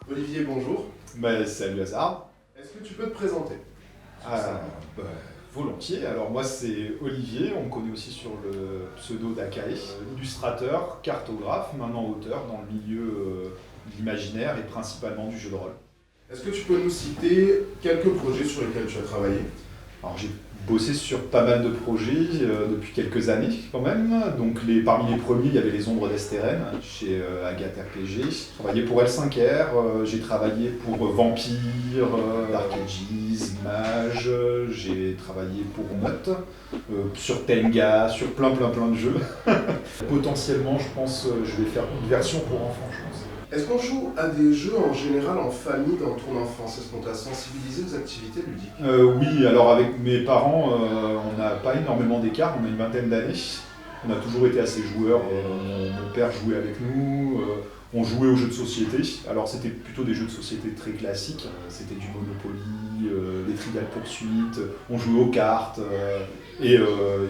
Olivier, bonjour. Salut Hazard. Est-ce que tu peux te présenter? Ah, bah, volontiers. Alors moi c'est Olivier, on me connaît aussi sur le pseudo d'Akae, illustrateur, cartographe, maintenant auteur dans le milieu de l'imaginaire et principalement du jeu de rôle. Est-ce que tu peux nous citer quelques projets sur lesquels tu as travaillé? Alors j'ai bossé sur pas mal de projets depuis quelques années quand même. Donc parmi les premiers, il y avait les Ombres d'Esteren chez Agathe RPG. J'ai travaillé pour L5R, j'ai travaillé pour Vampire, Dark Ages, Mage, j'ai travaillé pour Mott, sur Tenga, sur plein de jeux. Potentiellement, je pense, je vais faire une version pour enfants, je pense. Est-ce qu'on joue à des jeux en général en famille dans ton enfance? Est-ce qu'on t'a sensibilisé aux activités ludiques? Oui, alors avec mes parents, on n'a pas énormément d'écart, on a une vingtaine d'années. On a toujours été assez joueurs. Mon père jouait avec nous, on jouait aux jeux de société. Alors c'était plutôt des jeux de société très classiques. C'était du Monopoly, des Trivial Pursuit, on jouait aux cartes. Et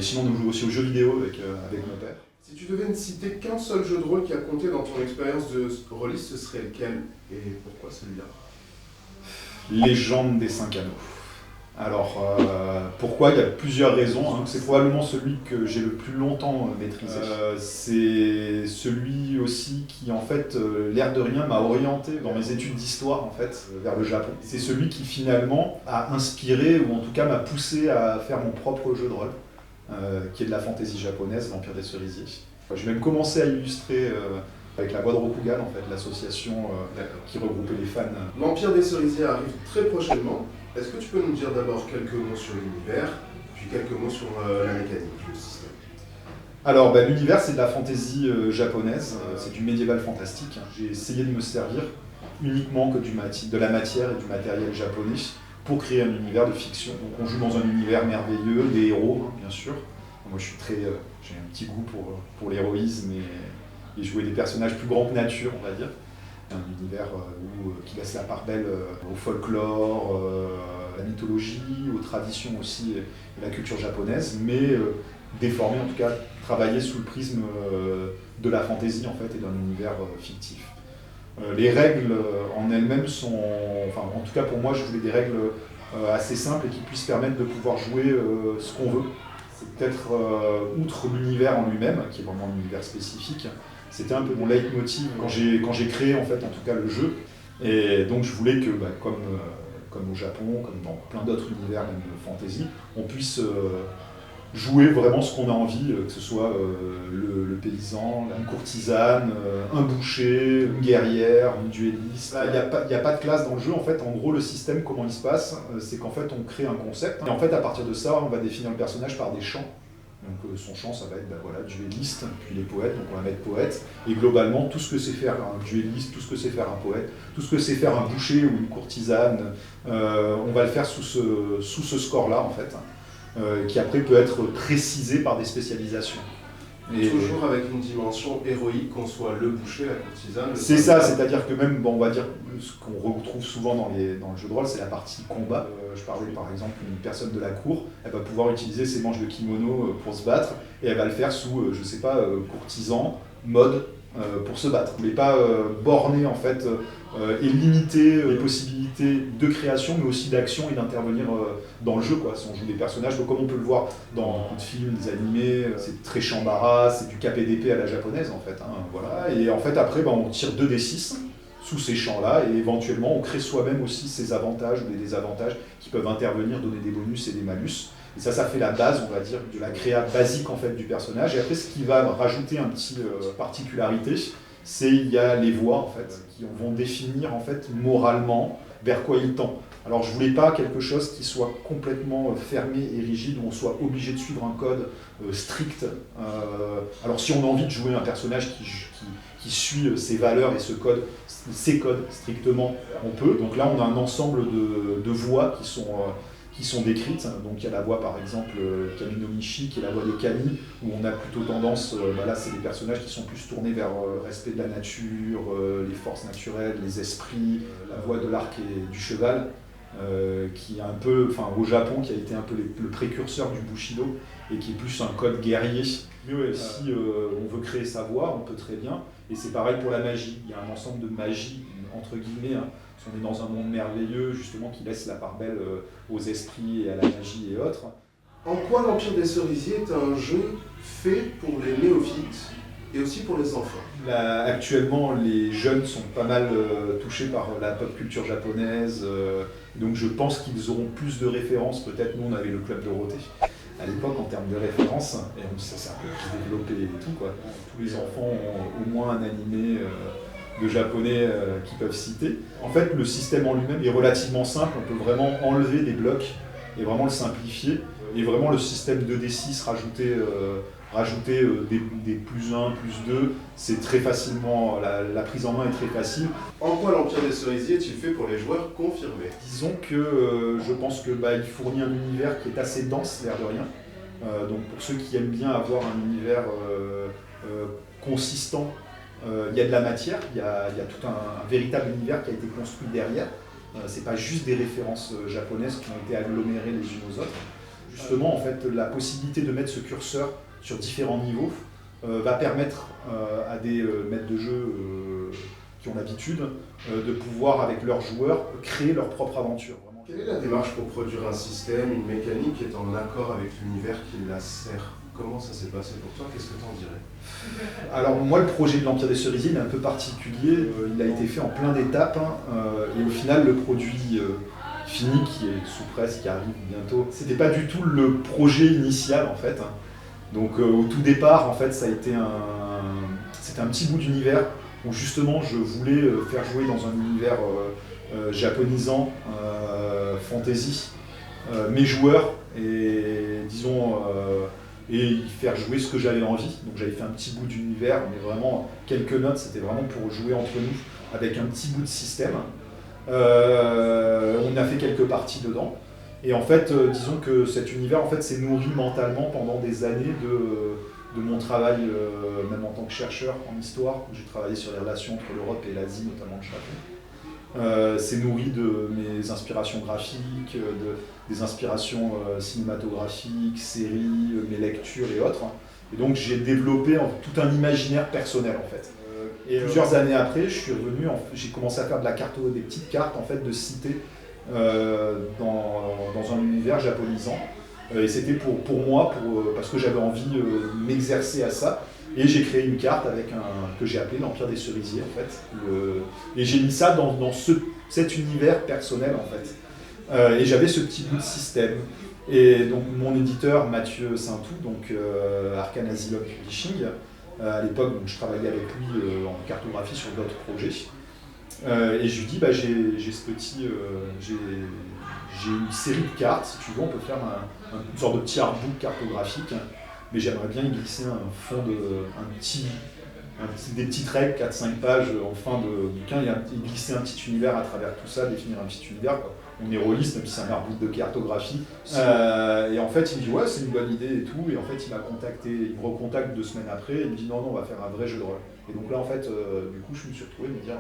sinon on jouait aussi aux jeux vidéo avec mon père. Si tu devais ne citer qu'un seul jeu de rôle qui a compté dans ton expérience de rôliste, ce serait lequel? Et pourquoi celui-là? Légende des 5 anneaux. Alors, pourquoi? Il y a plusieurs raisons. Donc, c'est probablement celui que j'ai le plus longtemps maîtrisé. C'est celui aussi qui, en fait, l'air de rien, m'a orienté dans mes études d'histoire, en fait, vers le Japon. C'est celui qui, finalement, a inspiré, ou en tout cas m'a poussé à faire mon propre jeu de rôle, qui est de la fantaisie japonaise, l'Empire des Cerisiers. Enfin, j'ai même commencé à illustrer avec la voix de Rokugan, en fait, l'association qui regroupait les fans. L'Empire des Cerisiers arrive très prochainement. Est-ce que tu peux nous dire d'abord quelques mots sur l'univers, puis quelques mots sur la mécanique, le système? Alors, l'univers, c'est de la fantaisie japonaise, c'est du médiéval fantastique. J'ai essayé de me servir uniquement que de la matière et du matériel japonais pour créer un univers de fiction. Donc, on joue dans un univers merveilleux, des héros, bien sûr. Moi, j'ai un petit goût pour l'héroïsme et jouer des personnages plus grands que nature, on va dire. Un univers qui laisse la part belle au folklore, à la mythologie, aux traditions aussi et la culture japonaise, mais déformé en tout cas, travaillé sous le prisme de la fantaisie en fait et d'un univers fictif. Les règles en elles-mêmes sont, enfin en tout cas pour moi je voulais des règles assez simples et qui puissent permettre de pouvoir jouer ce qu'on veut. C'est peut-être outre l'univers en lui-même, qui est vraiment un univers spécifique, c'était un peu mon leitmotiv quand j'ai créé en fait en tout cas le jeu. Et donc je voulais que comme au Japon, comme dans plein d'autres univers, même fantasy, on puisse jouer vraiment ce qu'on a envie, que ce soit le paysan, une courtisane, un boucher, une guerrière, une duelliste. Il n'y a pas de classe dans le jeu. En fait, en gros, le système, comment il se passe, c'est qu'en fait, on crée un concept. Et en fait, à partir de ça, on va définir le personnage par des champs. Donc son champ, ça va être duelliste, puis les poètes, donc on va mettre poète. Et globalement, tout ce que c'est faire un duelliste, tout ce que c'est faire un poète, tout ce que c'est faire un boucher ou une courtisane, on va le faire sous ce score-là, en fait. Qui après peut être précisé par des spécialisations. Et toujours avec une dimension héroïque, qu'on soit le boucher, la courtisane. C'est ça, c'est-à-dire que même, on va dire, ce qu'on retrouve souvent dans le jeu de rôle, c'est la partie combat. Je parlais par exemple d'une personne de la cour, elle va pouvoir utiliser ses manches de kimono pour se battre, et elle va le faire sous, je sais pas, courtisan, mode, pour se battre. Vous ne voulez pas borner en fait et limiter les possibilités de création, mais aussi d'action et d'intervenir dans le jeu, quoi. Si on joue des personnages, donc, comme on peut le voir dans beaucoup de films, des animés, c'est très Shambara, c'est du KPDP à la japonaise en fait. Hein, voilà. Et en fait après, on tire 2d6 sous ces champs-là et éventuellement on crée soi-même aussi ces avantages ou des désavantages qui peuvent intervenir, donner des bonus et des malus. Et ça fait la base, on va dire, de la créa basique en fait du personnage. Et après, ce qui va rajouter un petit particularité, c'est il y a les voix en fait qui vont définir en fait moralement vers quoi il tend. Alors je voulais pas quelque chose qui soit complètement fermé et rigide où on soit obligé de suivre un code strict. Alors si on a envie de jouer un personnage qui suit ses valeurs et ces codes strictement, on peut. Donc là, on a un ensemble de voix qui sont décrites. Donc il y a la voix par exemple Kaminomichi, qui est la voix de Kami, où on a plutôt tendance, là c'est des personnages qui sont plus tournés vers le respect de la nature, les forces naturelles, les esprits, la voix de l'arc et du cheval, qui est un peu, enfin au Japon, qui a été un peu le précurseur du Bushido, et qui est plus un code guerrier. Mais ouais, si on veut créer sa voix, on peut très bien. Et c'est pareil pour la magie. Il y a un ensemble de magies entre guillemets, hein, parce qu'on est dans un monde merveilleux justement qui laisse la part belle aux esprits et à la magie et autres. En quoi l'Empire des Cerisiers est un jeu fait pour les néophytes et aussi pour les enfants? Là, actuellement, les jeunes sont pas mal touchés par la pop culture japonaise, donc je pense qu'ils auront plus de références. Peut-être nous, on avait le Club Dorothée à l'époque en termes de références, et ça s'est un peu plus développé et tout, quoi. Tous les enfants ont au moins un animé de japonais qu'ils peuvent citer. En fait, le système en lui-même est relativement simple, on peut vraiment enlever des blocs et vraiment le simplifier, et vraiment le système 2D6 rajouter des plus 1, plus 2, c'est très facilement, la prise en main est très facile. En quoi l'Empire des Cerisiers est-il fait pour les joueurs confirmés? Disons que je pense que il fournit un univers qui est assez dense, l'air de rien. Donc pour ceux qui aiment bien avoir un univers consistant, il y a de la matière, il y a tout un véritable univers qui a été construit derrière. C'est pas juste des références japonaises qui ont été agglomérées les unes aux autres. Justement, en fait, la possibilité de mettre ce curseur sur différents niveaux va permettre à des maîtres de jeu qui ont l'habitude de pouvoir, avec leurs joueurs, créer leur propre aventure. Vraiment. Quelle est la démarche pour produire un système, une mécanique qui est en accord avec l'univers qui la sert? Comment ça s'est passé pour toi? Qu'est-ce que tu en dirais? Alors moi, le projet de l'Empire des Cerisiers il est un peu particulier. Il a été fait en plein d'étapes et au final, le produit fini, qui est sous presse, qui arrive bientôt, c'était pas du tout le projet initial en fait. Donc au tout départ, en fait, c'était un petit bout d'univers où justement je voulais faire jouer dans un univers japonisant, fantasy, mes joueurs et disons et faire jouer ce que j'avais envie. Donc j'avais fait un petit bout d'univers, mais vraiment quelques notes, c'était vraiment pour jouer entre nous avec un petit bout de système. On a fait quelques parties dedans. Et en fait, disons que cet univers en fait, s'est nourri mentalement pendant des années de mon travail, même en tant que chercheur en histoire, où j'ai travaillé sur les relations entre l'Europe et l'Asie, notamment le Japon. C'est nourri de mes inspirations graphiques, des inspirations cinématographiques, séries, mes lectures et autres. Et donc j'ai développé tout un imaginaire personnel en fait. Et plusieurs années après, je suis revenu, j'ai commencé à faire de la carte, des petites cartes en fait de cités dans un univers japonisant. Et c'était pour moi, parce que j'avais envie de m'exercer à ça. Et j'ai créé une carte que j'ai appelée l'Empire des Cerisiers en fait. Et j'ai mis ça dans cet univers personnel en fait. Et j'avais ce petit bout de système. Et donc mon éditeur Mathieu Saintou, donc Arcane Asylum Publishing, à l'époque je travaillais avec lui en cartographie sur d'autres projets. Et je lui dis j'ai ce petit, j'ai une série de cartes, si tu veux, on peut faire une sorte de petit artbook cartographique, mais j'aimerais bien y glisser un fond des petites règles, 4-5 pages en fin de bouquin, et glisser un petit univers à travers tout ça, définir un petit univers. On est rôliste, même si c'est un artbook de cartographie. Et en fait, il me dit ouais, c'est une bonne idée et tout. Et en fait, il m'a contacté, il me recontacte 2 semaines après, et il me dit non, on va faire un vrai jeu de rôle. Et donc là, en fait, du coup, je me suis retrouvé à me dire.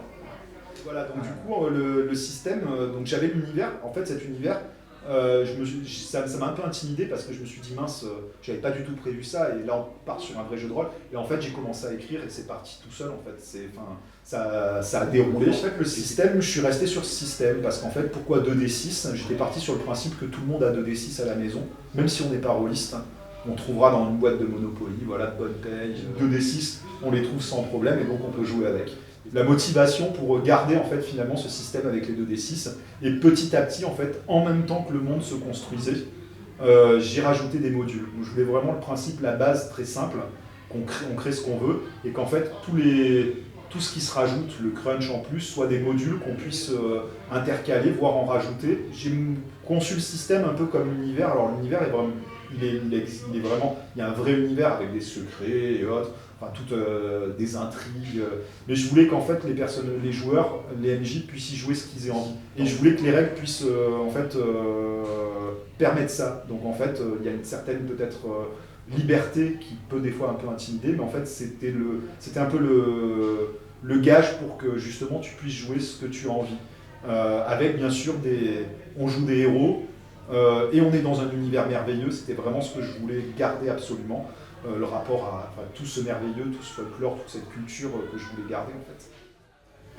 Voilà, donc du coup, le système, donc j'avais l'univers, en fait cet univers, ça m'a un peu intimidé parce que je me suis dit mince, j'avais pas du tout prévu ça, et là on part sur un vrai jeu de rôle, et en fait j'ai commencé à écrire et c'est parti tout seul en fait, ça a déroulé. En fait le système, je suis resté sur ce système parce qu'en fait pourquoi 2D6? J'étais parti sur le principe que tout le monde a 2D6 à la maison, même si on n'est pas rôliste. On trouvera dans une boîte de Monopoly, voilà, de bonne paye, 2D6, on les trouve sans problème et donc on peut jouer avec. La motivation pour garder en fait finalement ce système avec les 2D6, et petit à petit en fait, en même temps que le monde se construisait, j'ai rajouté des modules. Donc, je voulais vraiment le principe, la base très simple, on crée ce qu'on veut, et qu'en fait tout ce qui se rajoute, le crunch en plus, soit des modules qu'on puisse intercaler, voire en rajouter. J'ai conçu le système un peu comme l'univers. Alors l'univers est vraiment, il est vraiment, il y a un vrai univers avec des secrets et autres, enfin toutes des intrigues. Mais je voulais qu'en fait les joueurs, les MJ puissent y jouer ce qu'ils aient envie. Et je voulais que les règles puissent en fait permettre ça. Donc en fait il y a une certaine peut-être liberté qui peut des fois un peu intimider, mais en fait c'était un peu le gage pour que justement tu puisses jouer ce que tu as envie. Avec bien sûr on joue des héros et on est dans un univers merveilleux, c'était vraiment ce que je voulais garder absolument, le rapport à tout ce merveilleux, tout ce folklore, toute cette culture que je voulais garder en fait.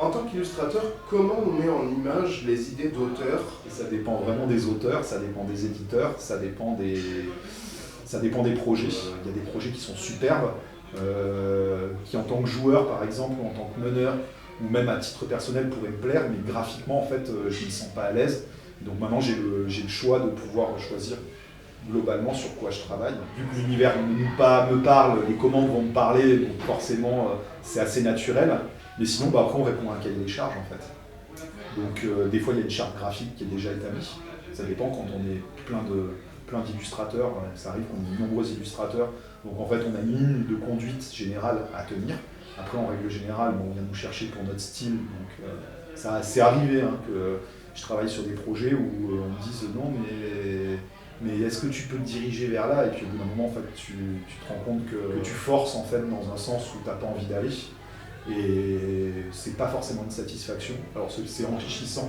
En tant qu'illustrateur, comment on met en image les idées d'auteurs? Ça dépend vraiment des auteurs, ça dépend des éditeurs, ça dépend des projets. Il y a des projets qui sont superbes, qui en tant que joueur par exemple, ou en tant que meneur, ou même à titre personnel pourraient me plaire, mais graphiquement en fait je ne me sens pas à l'aise. Donc maintenant j'ai le choix de pouvoir choisir globalement sur quoi je travaille. Vu que l'univers me parle, les commandes vont me parler, donc forcément c'est assez naturel. Mais sinon après on répond à un cahier des charges en fait. Donc des fois il y a une charte graphique qui est déjà établie. Ça dépend quand on est plein d'illustrateurs, ça arrive qu'on ait de nombreux illustrateurs. Donc en fait on a une ligne de conduite générale à tenir. Après en règle générale on vient nous chercher pour notre style. Donc ça c'est arrivé que je travaille sur des projets où on me dise non mais est-ce que tu peux te diriger vers là? Et puis au bout d'un moment en fait tu te rends compte que tu forces en fait dans un sens où tu n'as pas envie d'aller. Et c'est pas forcément une satisfaction. Alors c'est enrichissant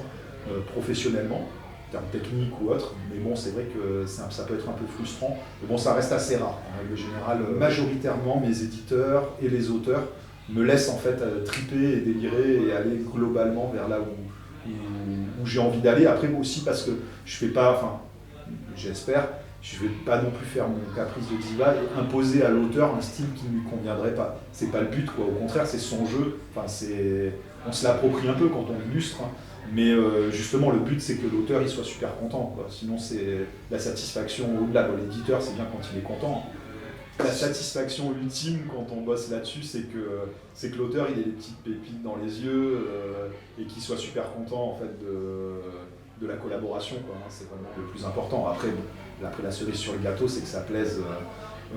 professionnellement, en termes techniques ou autres, mais bon c'est vrai que ça peut être un peu frustrant. Mais bon ça reste assez rare. En règle générale, majoritairement mes éditeurs et les auteurs me laissent en fait triper et délirer et aller globalement vers là où j'ai envie d'aller. Après aussi parce que je fais pas, enfin j'espère, je ne vais pas non plus faire mon caprice de diva et imposer à l'auteur un style qui ne lui conviendrait pas. C'est pas le but, quoi. Au contraire, c'est son jeu. Enfin, on se l'approprie un peu quand on illustre, hein. Mais justement, le but, c'est que l'auteur il soit super content, quoi. Sinon, c'est la satisfaction au-delà. L'éditeur, c'est bien quand il est content. La satisfaction ultime quand on bosse là-dessus, c'est que l'auteur il ait des petites pépites dans les yeux et qu'il soit super content en fait de la collaboration, quoi. C'est vraiment le plus important. Après la cerise sur le gâteau, c'est que ça plaise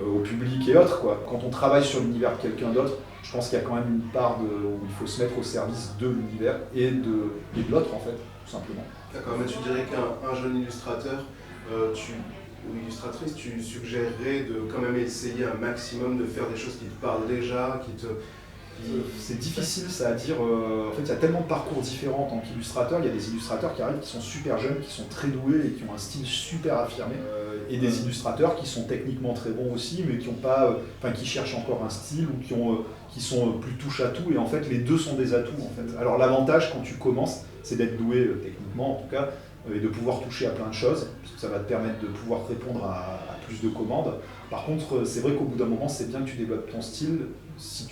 au public et autres, quoi. Quand on travaille sur l'univers de quelqu'un d'autre, je pense qu'il y a quand même une part où il faut se mettre au service de l'univers et de l'autre, en fait, tout simplement. D'accord, mais tu dirais qu'un jeune illustrateur, ou illustratrice, tu suggérerais de quand même essayer un maximum de faire des choses qui te parlent déjà, C'est difficile ça à dire. En fait, il y a tellement de parcours différents en tant qu'illustrateur. Il y a des illustrateurs qui arrivent qui sont super jeunes, qui sont très doués et qui ont un style super affirmé. Et des illustrateurs qui sont techniquement très bons aussi, mais qui ont pas, qui cherchent encore un style ou qui sont plus touche à tout. Et en fait, les deux sont des atouts. En fait. Alors l'avantage quand tu commences, c'est d'être doué techniquement en tout cas, et de pouvoir toucher à plein de choses, parce que ça va te permettre de pouvoir répondre à plus de commandes. Par contre, c'est vrai qu'au bout d'un moment, c'est bien que tu développes ton style.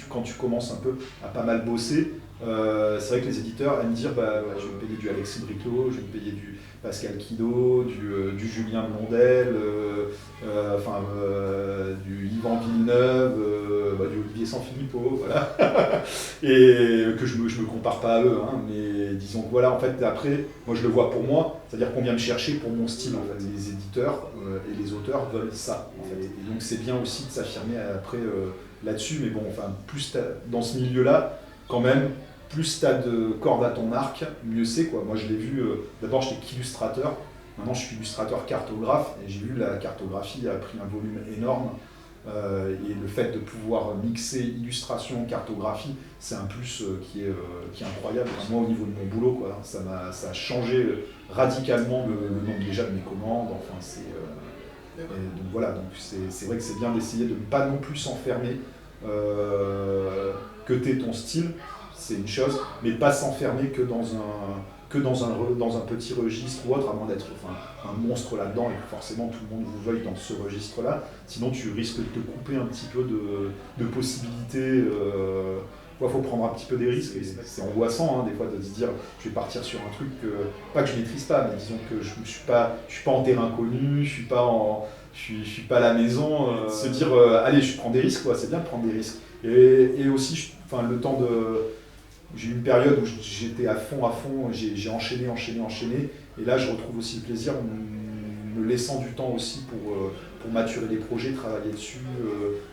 Quand tu commences un peu à pas mal bosser, c'est vrai que les éditeurs aiment dire je vais me payer du Alexis Briclot, je vais me payer du Pascal Quido, du Julien Blondel, du Yvan Villeneuve, du Olivier Sanfilippo, voilà. Et que je me compare pas à eux, hein, mais disons que voilà, en fait, après, moi je le vois pour moi, c'est-à-dire qu'on vient me chercher pour mon style, en fait. Les éditeurs et les auteurs veulent ça, en fait. Et donc c'est bien aussi de s'affirmer après là-dessus, mais bon, plus dans ce milieu-là, quand même, plus tu as de cordes à ton arc, mieux c'est, quoi. Moi je l'ai vu, d'abord j'étais qu'illustrateur, maintenant je suis illustrateur cartographe, et j'ai vu la cartographie a pris un volume énorme, et le fait de pouvoir mixer illustration, cartographie, c'est un plus qui est incroyable. Moi au niveau de mon boulot, quoi, ça a changé radicalement le nombre déjà de mes commandes, donc voilà, donc c'est vrai que c'est bien d'essayer de ne pas non plus s'enfermer, que tu aies ton style, c'est une chose, mais pas s'enfermer que dans un petit registre ou autre, à moins d'être un monstre là-dedans et que forcément tout le monde vous veuille dans ce registre-là. Sinon tu risques de te couper un petit peu de possibilités. Il faut prendre un petit peu des risques, et c'est angoissant des fois de se dire je vais partir sur un truc pas que je maîtrise pas, mais disons que je suis pas en terrain connu, je suis pas à la maison, se dire allez je prends des risques, quoi. C'est bien de prendre des risques. Et aussi le temps j'ai eu une période où j'étais à fond, j'ai enchaîné, et là je retrouve aussi le plaisir en me laissant du temps aussi pour maturer les projets, travailler dessus,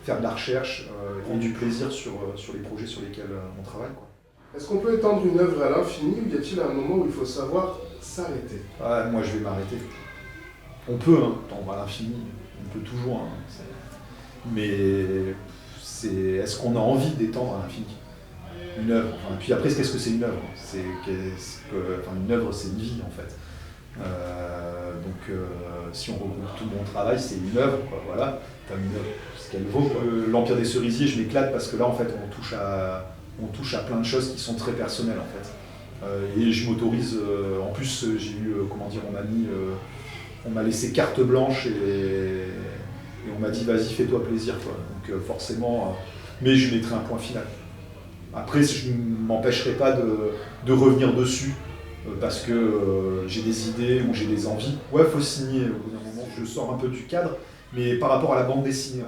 faire de la recherche, prendre du plaisir sur les projets sur lesquels on travaille, quoi. Est-ce qu'on peut étendre une œuvre à l'infini ou y a-t-il un moment où il faut savoir s'arrêter? Moi je vais m'arrêter. On peut tendre à l'infini, on peut toujours, mais est-ce qu'on a envie d'étendre à l'infini une œuvre? Puis après, qu'est-ce que c'est une œuvre? Une œuvre, c'est une vie en fait. Si on regroupe tout mon travail, c'est une œuvre, quoi. Voilà, t'as une œuvre, ce qu'elle vaut, quoi. L'Empire des Cerisiers, je m'éclate parce que là, en fait, on touche on touche à plein de choses qui sont très personnelles en fait. Et je m'autorise, en plus j'ai eu, on m'a laissé carte blanche et on m'a dit vas-y fais-toi plaisir quoi. Donc forcément, mais je mettrai un point final. Après je ne m'empêcherai pas de revenir dessus parce que j'ai des idées ou j'ai des envies. Ouais, faut signer, au bout d'un moment je sors un peu du cadre, mais par rapport à la bande dessinée,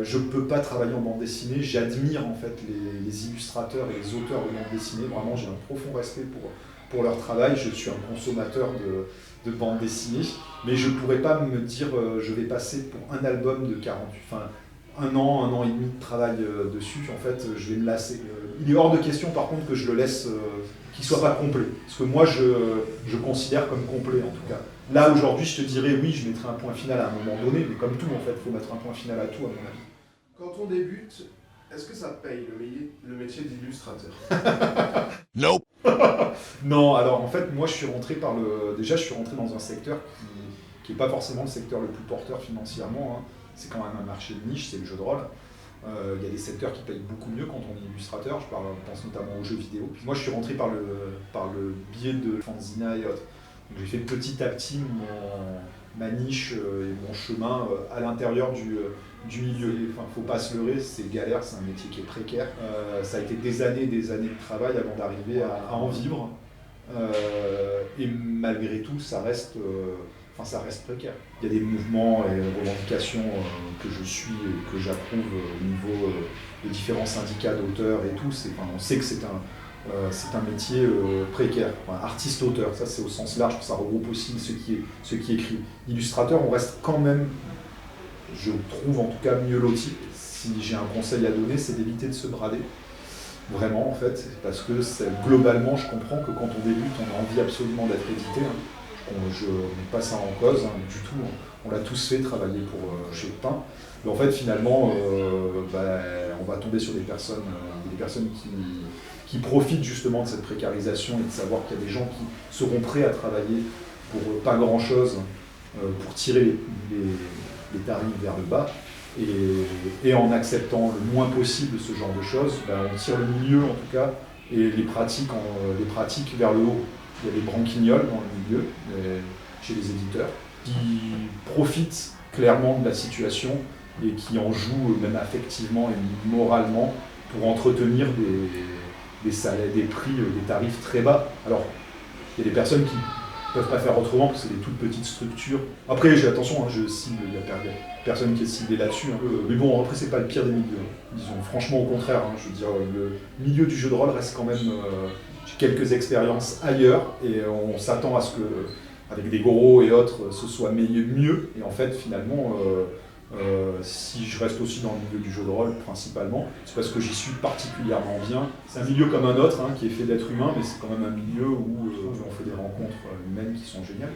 je ne peux pas travailler en bande dessinée, j'admire en fait les illustrateurs et les auteurs de bande dessinée, vraiment j'ai un profond respect pour leur travail, je suis un consommateur de bande dessinée, mais je ne pourrais pas me dire je vais passer pour un album de 48, enfin un an et demi de travail dessus, en fait je vais me lasser. Il est hors de question par contre que je le laisse, qu'il ne soit pas complet, parce que moi je considère comme complet en tout cas. Là aujourd'hui je te dirais oui, je mettrai un point final à un moment donné, mais comme tout en fait, il faut mettre un point final à tout à mon avis. Quand on débute, est-ce que ça paye le métier d'illustrateur? Nope. Non, alors en fait, moi je suis rentré déjà je suis rentré dans un secteur qui n'est pas forcément le secteur le plus porteur financièrement, hein. C'est quand même un marché de niche, c'est le jeu de rôle. Il y a des secteurs qui payent beaucoup mieux quand on est illustrateur, je pense notamment aux jeux vidéo. Puis moi je suis rentré par le biais de Fanzina et autres. Donc, j'ai fait petit à petit ma niche et mon chemin à l'intérieur du milieu. Enfin, faut pas se leurrer, c'est galère, c'est un métier qui est précaire. Ça a été des années de travail avant d'arriver à en vivre. Et malgré tout, ça reste précaire. Il y a des mouvements et revendications que je suis et que j'approuve au niveau de différents syndicats d'auteurs et tout. On sait que c'est un métier précaire. Enfin, artiste-auteur, ça c'est au sens large, ça regroupe aussi ce qui écrit. Illustrateur, on reste quand même, je trouve en tout cas mieux loti. Si j'ai un conseil à donner, c'est d'éviter de se brader. Vraiment en fait, parce que globalement je comprends que quand on débute, on a envie absolument d'être édité. Je ne mets pas ça en cause du tout. On l'a tous fait travailler pour chez Pain. Mais en fait finalement, on va tomber sur des personnes qui profitent justement de cette précarisation et de savoir qu'il y a des gens qui seront prêts à travailler pour pas grand chose, pour tirer les tarifs vers le bas. Et en acceptant le moins possible ce genre de choses, on tire le milieu en tout cas, et les pratiques vers le haut. Il y a des branquignoles dans le milieu, chez les éditeurs, qui profitent clairement de la situation et qui en jouent même affectivement et moralement pour entretenir des salaires, des prix, des tarifs très bas. Alors, il y a des personnes qui ne peuvent pas faire autrement parce que c'est des toutes petites structures. Après, j'ai attention, je cible, il y a personne qui est ciblé là-dessus. Mais bon, après, c'est pas le pire des milieux. Disons, franchement, au contraire, je veux dire, le milieu du jeu de rôle reste quand même... j'ai quelques expériences ailleurs et on s'attend à ce que, avec des gros et autres, ce soit mieux. Et en fait, finalement, si je reste aussi dans le milieu du jeu de rôle principalement, c'est parce que j'y suis particulièrement bien. C'est un milieu comme un autre, qui est fait d'êtres humains, mais c'est quand même un milieu où on fait des rencontres humaines qui sont géniales.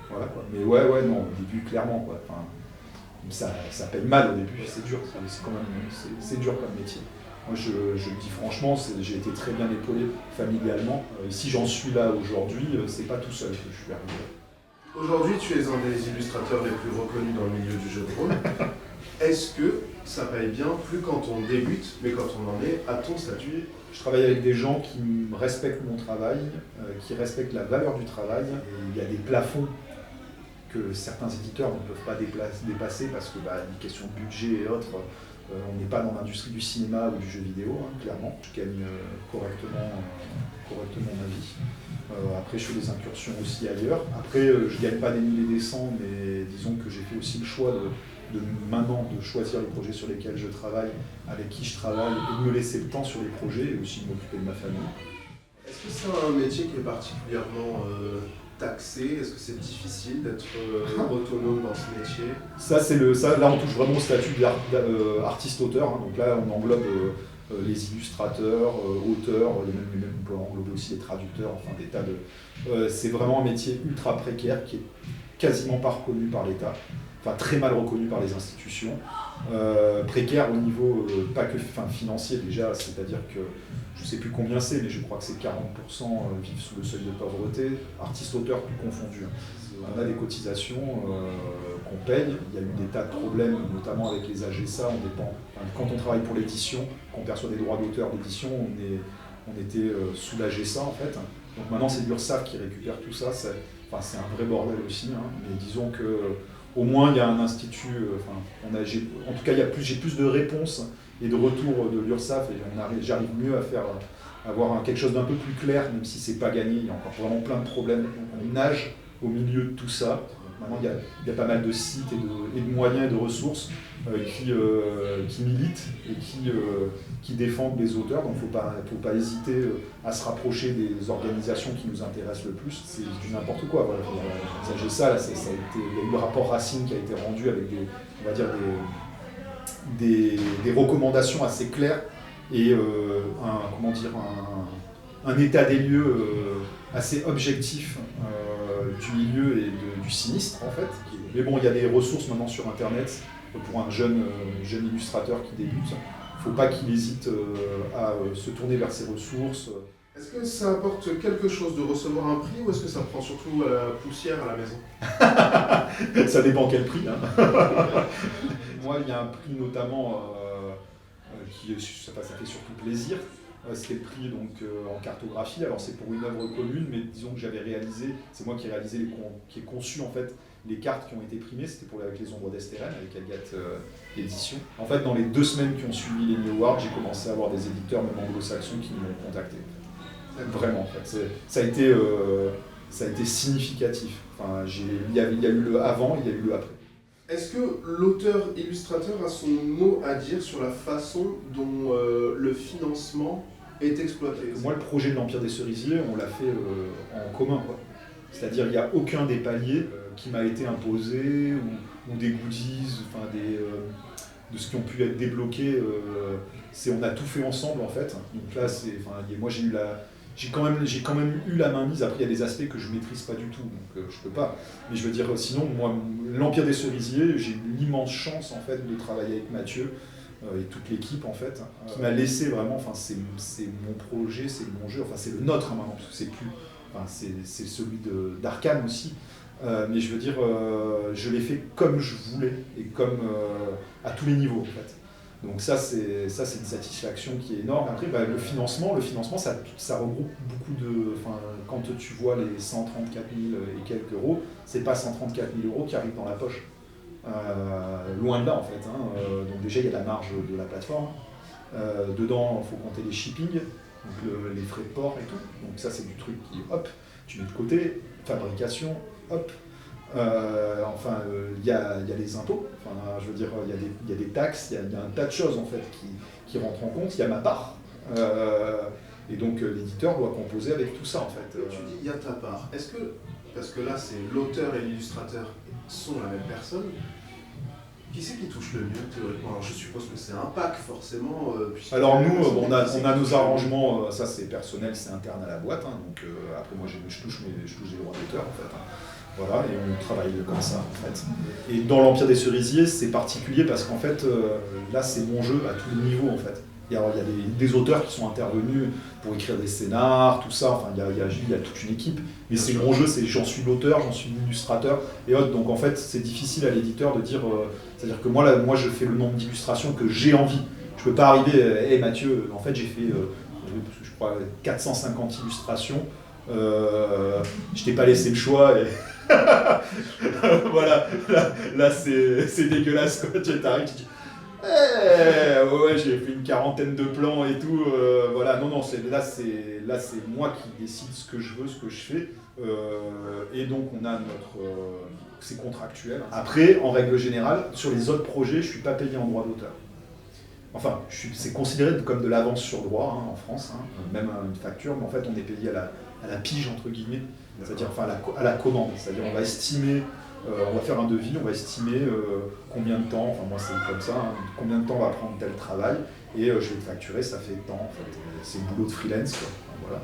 Voilà, quoi. Mais non, au début, clairement, quoi. Enfin, ça paye mal au début, c'est dur, c'est dur comme métier. Moi, je le dis franchement, j'ai été très bien épaulé familialement. Et si j'en suis là aujourd'hui, c'est pas tout seul que je suis arrivé. Aujourd'hui, tu es un des illustrateurs les plus reconnus dans le milieu du jeu de rôle. Est-ce que ça paye bien, plus quand on débute, mais quand on en est à ton statut? Je travaille avec des gens qui respectent mon travail, qui respectent la valeur du travail. Et il y a des plafonds que certains éditeurs ne peuvent pas dépasser parce que des questions de budget et autres, on n'est pas dans l'industrie du cinéma ou du jeu vidéo, clairement. Je gagne correctement ma vie. Après, je fais des incursions aussi ailleurs. Après, je ne gagne pas des milliers et des cents, mais disons que j'ai fait aussi le choix maintenant de choisir les projets sur lesquels je travaille, avec qui je travaille, et de me laisser le temps sur les projets et aussi de m'occuper de ma famille. Est-ce que c'est un métier qui est particulièrement taxé? Est-ce que c'est difficile d'être autonome dans ce métier? Là, on touche vraiment au statut d'artiste-auteur. Donc là, on englobe les illustrateurs, auteurs, on peut englober aussi les traducteurs, enfin des tas de... c'est vraiment un métier ultra précaire qui est quasiment pas reconnu par l'État, enfin très mal reconnu par les institutions. précaire au niveau, pas que financier déjà, c'est-à-dire que je ne sais plus combien c'est, mais je crois que c'est 40% vivent sous le seuil de pauvreté, artistes-auteurs tout confondus. On a des cotisations qu'on paye, il y a eu des tas de problèmes, notamment avec les AGSA, on dépend. Quand on travaille pour l'édition, qu'on perçoit des droits d'auteur d'édition, on était sous l'AGSA en fait. Donc maintenant c'est l'URSSAF qui récupère tout ça, c'est un vrai bordel aussi, hein. Mais disons que au moins il y a un institut, en tout cas j'ai plus de réponses et de retours de l'URSSAF et j'arrive mieux à avoir quelque chose d'un peu plus clair, même si c'est pas gagné, il y a encore vraiment plein de problèmes. On nage au milieu de tout ça. Maintenant, il y a pas mal de sites et de moyens et de ressources qui militent et qui défendent les auteurs. Donc il ne faut pas hésiter à se rapprocher des organisations qui nous intéressent le plus. C'est du n'importe quoi. Voilà. J'ai ça, là, il y a eu le rapport Racine qui a été rendu avec des recommandations assez claires et un état des lieux assez objectif du milieu et du sinistre en fait. Mais bon, il y a des ressources maintenant sur internet pour un jeune illustrateur qui débute. Il ne faut pas qu'il hésite à se tourner vers ces ressources. Est-ce que ça apporte quelque chose de recevoir un prix ou est-ce que ça prend surtout à la poussière à la maison? Ça dépend quel prix. Hein. Moi, il y a un prix notamment ça fait surtout plaisir. C'était le prix en cartographie. Alors c'est pour une œuvre commune, mais disons que c'est moi qui ai réalisé, qui ai conçu en fait les cartes qui ont été primées. C'était avec les Ombres d'Estérène, avec Agathe Édition. En fait, dans les 2 semaines qui ont suivi les New Awards, j'ai commencé à avoir des éditeurs, même anglo-saxons, qui m'ont contacté. Vraiment, en fait. Ça a été significatif. Enfin, il y a eu le avant, il y a eu le après. Est-ce que l'auteur-illustrateur a son mot à dire sur la façon dont le financement est exploité? Moi, le projet de l'Empire des Cerisiers, on l'a fait en commun, quoi. C'est-à-dire, il n'y a aucun des paliers qui m'a été imposé ou des goodies, de ce qui ont pu être débloqués. On a tout fait ensemble, en fait. Donc là, moi, j'ai quand même eu la main mise. Après, il y a des aspects que je ne maîtrise pas du tout, donc je ne peux pas. Mais je veux dire, sinon, moi, l'Empire des Cerisiers, j'ai eu l'immense chance, en fait, de travailler avec Mathieu et toute l'équipe, en fait, qui m'a laissé vraiment, c'est mon projet, c'est mon jeu, c'est le nôtre, hein, maintenant, parce que c'est plus... c'est celui d'Arcane aussi. Mais je veux dire, je l'ai fait comme je voulais et comme à tous les niveaux, en fait. Donc ça c'est une satisfaction qui est énorme. Après, le financement ça regroupe beaucoup de... quand tu vois les 134 000 et quelques euros, c'est pas 134 000 euros qui arrivent dans la poche. Loin de là, en fait. Hein. Donc déjà, il y a la marge de la plateforme. Dedans, il faut compter les shipping, donc les frais de port et tout. Donc ça, c'est du truc qui, hop, tu mets de côté. Fabrication, hop. Il y a les impôts, je veux dire, il y a des taxes, il y a un tas de choses en fait qui rentrent en compte, il y a ma part, et donc l'éditeur doit composer avec tout ça en fait. Tu dis il y a ta part, parce que là c'est l'auteur et l'illustrateur sont la même personne, qui c'est qui touche le mieux théoriquement? Alors je suppose que c'est un pack forcément. Alors nous, on a nos arrangements, ça c'est personnel, c'est interne à la boîte, hein, donc après moi je touche les droits d'auteur en fait. Hein. Voilà, et on travaille comme ça en fait. Et dans l'Empire des Cerisiers, c'est particulier parce qu'en fait, là c'est mon jeu à tous les niveaux en fait. Il y a des auteurs qui sont intervenus pour écrire des scénars, tout ça, il y a toute une équipe. Mais c'est mon jeu, j'en suis l'auteur, j'en suis l'illustrateur et autres. Donc en fait, c'est difficile à l'éditeur de dire, c'est-à-dire que moi je fais le nombre d'illustrations que j'ai envie. Je peux pas arriver, hey Mathieu, en fait j'ai fait, je crois, 450 illustrations. Je t'ai pas laissé le choix et voilà, là c'est dégueulasse quoi. Tu t'arrives, tu dis ouais, j'ai fait une 40aine de plans et tout, voilà, non, là c'est moi qui décide ce que je veux, ce que je fais, et donc on a c'est contractuel. Après, en règle générale, sur les autres projets, je suis pas payé en droit d'auteur. Enfin, c'est considéré comme de l'avance sur droit hein, en France, hein, même une facture, mais en fait on est payé à la pige entre guillemets. C'est-à-dire à la commande, c'est-à-dire on va estimer, on va faire un devis, on va estimer combien de temps, moi c'est comme ça, hein, combien de temps va prendre tel travail, et je vais te facturer, ça fait tant en fait. C'est le boulot de freelance, quoi. Voilà.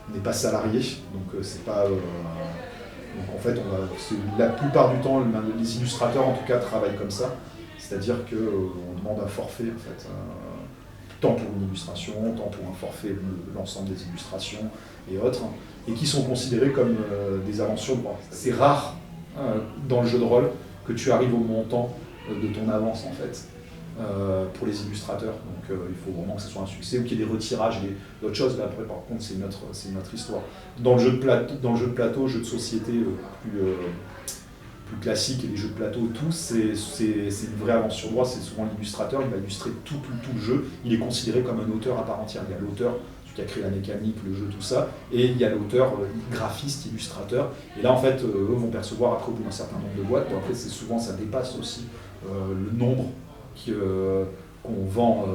On n'est pas salarié, donc c'est pas... donc en fait, la plupart du temps, les illustrateurs en tout cas travaillent comme ça, C'est-à-dire qu'on demande un forfait, en fait. Tant pour une illustration, tant pour un forfait, l'ensemble des illustrations et autres, et qui sont considérés comme des avances sur droit. C'est rare dans le jeu de rôle que tu arrives au montant de ton avance, en fait, pour les illustrateurs. Donc il faut vraiment que ce soit un succès, ou qu'il y ait des retirages et d'autres choses. Là, après, par contre, c'est une autre histoire. Dans le jeu de plateau, jeu de société plus classique, et les jeux de plateau, tout, c'est une vraie avance sur droit. C'est souvent l'illustrateur, il va illustrer tout le jeu. Il est considéré comme un auteur à part entière. Il y a l'auteur qui a créé la mécanique, le jeu, tout ça, et il y a l'auteur, graphiste, illustrateur. Et là, en fait, eux vont percevoir après au bout d'un certain nombre de boîtes. Bon, après, souvent, ça dépasse aussi le nombre qu'on vend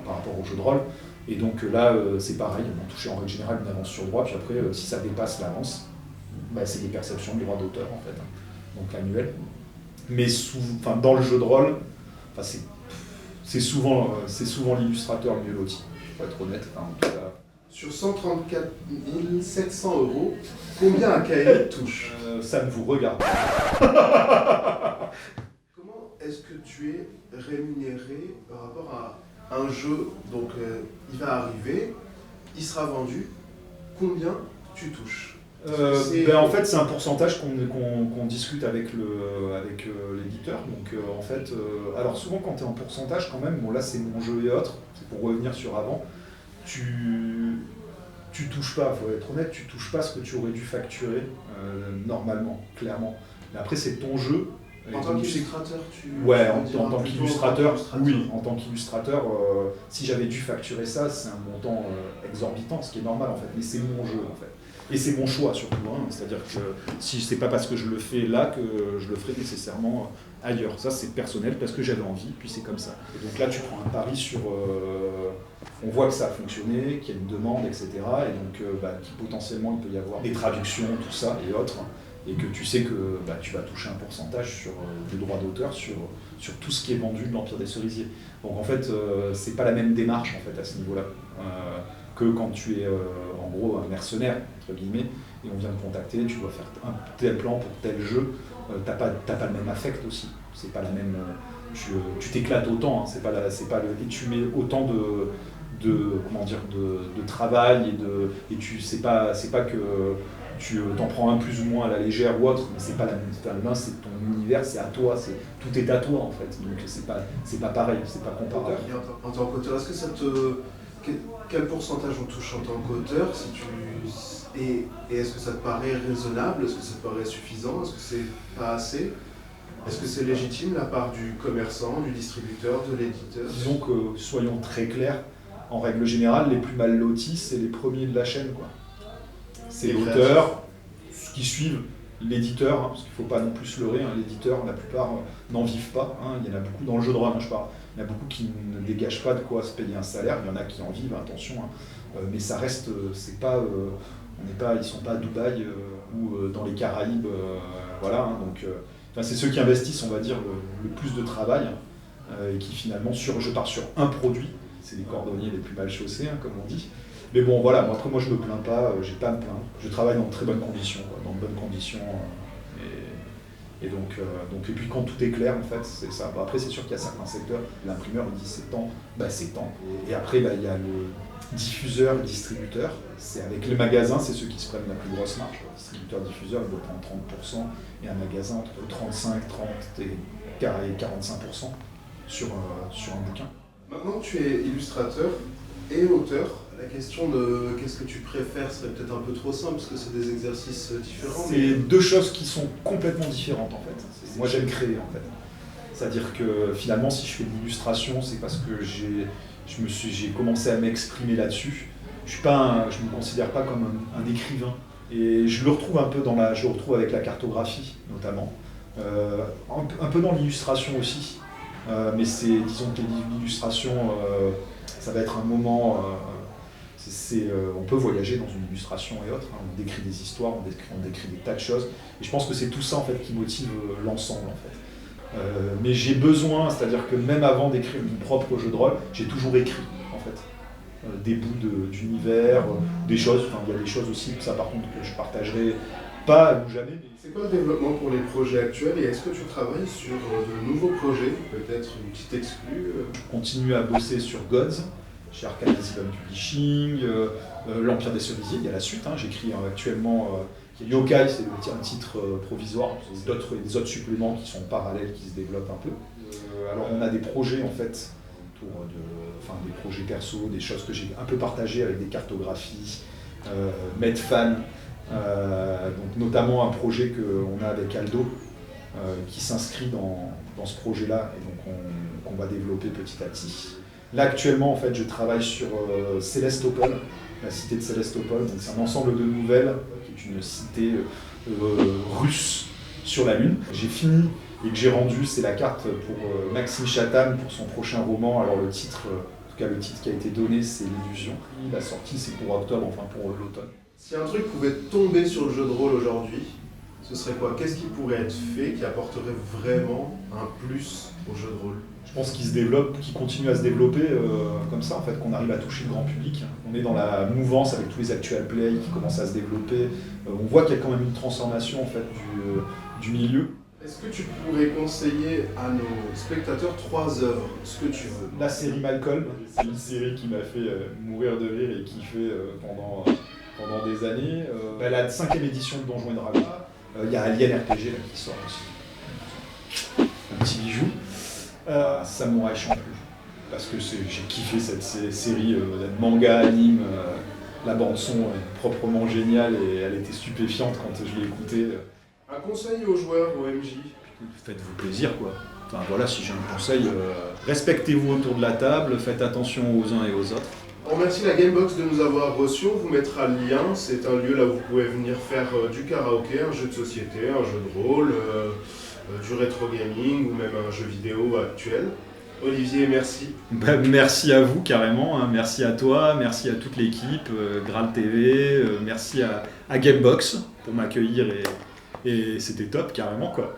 par rapport au jeu de rôle. Et donc là, c'est pareil, on va toucher en règle générale une avance sur droit. Puis après, si ça dépasse l'avance, c'est des perceptions de droit d'auteur, en fait. Donc annuel. Mais dans le jeu de rôle, c'est souvent l'illustrateur le mieux loti, pour être honnête. En tout cas. Sur 134 700 €, combien un cahier touche? Ça ne vous regarde pas. Comment est-ce que tu es rémunéré par rapport à un jeu? Donc il va arriver, il sera vendu, combien tu touches? En fait, c'est un pourcentage qu'on discute avec l'éditeur. Donc, en fait, alors souvent quand tu es en pourcentage, quand même, bon là c'est mon jeu et autres, c'est pour revenir sur avant, tu touches pas, il faut être honnête, tu touches pas ce que tu aurais dû facturer normalement, clairement. Mais après, c'est ton jeu. En tant qu'illustrateur, Ouais, en tant qu'illustrateur, oui, en tant qu'illustrateur, si j'avais dû facturer ça, c'est un montant exorbitant, ce qui est normal en fait, mais c'est mon jeu en fait. Et c'est mon choix surtout, c'est-à-dire que si c'est pas parce que je le fais là que je le ferai nécessairement ailleurs. Ça c'est personnel parce que j'avais envie, puis c'est comme ça. Et donc là tu prends un pari sur, on voit que ça a fonctionné, qu'il y a une demande, etc. Et donc potentiellement il peut y avoir des traductions, tout ça et autres. Et que tu sais que tu vas toucher un pourcentage sur des droits d'auteur sur tout ce qui est vendu de l'Empire des Cerisiers. Donc en fait, c'est pas la même démarche en fait à ce niveau-là que quand tu es en gros un mercenaire entre guillemets et on vient te contacter, tu dois faire un tel plan pour tel jeu, t'as pas le même affect aussi. C'est pas la même, tu t'éclates autant, c'est pas et tu mets autant de travail et c'est pas que tu t'en prends un plus ou moins à la légère ou autre, mais c'est pas la même, c'est ton univers, c'est à toi, tout est à toi en fait, donc c'est pas pareil, c'est pas comparable. En tant qu'auteur, est-ce que quel pourcentage on touche en tant qu'auteur et est-ce que ça te paraît raisonnable, est-ce que ça te paraît suffisant, est-ce que c'est pas assez? Est-ce que c'est légitime la part du commerçant, du distributeur, de l'éditeur? Disons que, soyons très clairs, en règle générale, les plus mal lotis, c'est les premiers de la chaîne, quoi. C'est l'auteur, ceux qui suivent l'éditeur, parce qu'il ne faut pas non plus se leurrer, l'éditeur, la plupart n'en vivent pas, il y en a beaucoup dans le jeu de rôle, je parle, il y en a beaucoup qui ne dégagent pas de quoi se payer un salaire, il y en a qui en vivent, attention, mais ça reste, c'est pas, ils ne sont pas à Dubaï ou dans les Caraïbes, voilà, donc c'est ceux qui investissent, on va dire, le plus de travail, et qui finalement, je pars sur un produit, c'est les cordonniers les plus mal chaussés, comme on dit. Mais bon, voilà, après moi je me plains pas, j'ai pas à me plaindre. Je travaille dans de très bonnes conditions, dans de bonnes conditions. Et puis quand tout est clair, en fait, c'est ça. Bon, après, c'est sûr qu'il y a certains secteurs, l'imprimeur il dit c'est temps, c'est temps. Et après, il y a le diffuseur, le distributeur. C'est avec les magasins, c'est ceux qui se prennent la plus grosse marge. Le distributeur-diffuseur, il doit prendre 30%, et un magasin entre 35, 30 et 45% sur un bouquin. Maintenant, tu es illustrateur et auteur. La question de qu'est-ce que tu préfères serait peut-être un peu trop simple parce que c'est des exercices différents. C'est deux choses qui sont complètement différentes en fait. Moi j'aime créer en fait. C'est-à-dire que finalement si je fais de l'illustration c'est parce que j'ai commencé à m'exprimer là-dessus. Je me considère pas comme un écrivain. Et je le retrouve un peu je le retrouve avec la cartographie notamment. Un peu dans l'illustration aussi. Mais disons que l'illustration ça va être un moment... on peut voyager dans une illustration et autres, on décrit des histoires, on décrit des tas de choses, et je pense que c'est tout ça en fait qui motive l'ensemble en fait. Mais j'ai besoin, c'est-à-dire que même avant d'écrire mon propre jeu de rôle, j'ai toujours écrit en fait, des bouts d'univers, des choses, il y a des choses aussi, ça par contre que je partagerai pas ou jamais. Mais C'est quoi le développement pour les projets actuels et est-ce que tu travailles sur de nouveaux projets, peut-être une petite exclue je continue à bosser sur Gods, chez Arcane Asylum Publishing, l'Empire des Cerisiers, il y a la suite. J'écris actuellement Yokai, c'est un titre provisoire, des autres suppléments qui sont parallèles, qui se développent un peu. Alors on a des projets en fait, des projets perso, des choses que j'ai un peu partagées avec des cartographies, Medfan, donc notamment un projet qu'on a avec Aldo, qui s'inscrit dans ce projet-là et donc qu'on va développer petit à petit. Là actuellement en fait je travaille sur Célestopol, la cité de Célestopol, donc c'est un ensemble de nouvelles qui est une cité russe sur la Lune. J'ai fini et que j'ai rendu, c'est la carte pour Maxime Chatham pour son prochain roman. Alors le titre, en tout cas le titre qui a été donné, c'est L'Illusion. La sortie c'est pour octobre, enfin pour l'automne. Si un truc pouvait tomber sur le jeu de rôle aujourd'hui, ce serait quoi? Qu'est-ce qui pourrait être fait qui apporterait vraiment un plus au jeu de rôle? Je pense qu'il se développe, qu'il continue à se développer comme ça, en fait, qu'on arrive à toucher le grand public. On est dans la mouvance avec tous les actual play qui commencent à se développer. On voit qu'il y a quand même une transformation en fait, du milieu. Est-ce que tu pourrais conseiller à nos spectateurs 3 œuvres, ce que tu veux? La série Malcolm, c'est une série qui m'a fait mourir de rire et kiffer pendant des années. La 5e édition de Donjons et Dragons. Il y a Alien RPG là, qui sort aussi. Un petit bijou. Samurai Champloo, parce que j'ai kiffé cette série manga, anime, la bande son est proprement géniale et elle était stupéfiante quand je l'ai écoutée. Un conseil aux joueurs au MJ? Faites-vous plaisir quoi. Enfin voilà, si j'ai un conseil, respectez-vous autour de la table, faites attention aux uns et aux autres. On remercie la Gamebox de nous avoir reçus, on vous mettra le lien, c'est un lieu là où vous pouvez venir faire du karaoké, un jeu de société, un jeu de rôle, du rétro gaming ou même un jeu vidéo actuel. Olivier, merci. Merci à vous carrément, merci à toi, merci à toute l'équipe, Graal TV, merci à Gamebox pour m'accueillir et c'était top carrément quoi.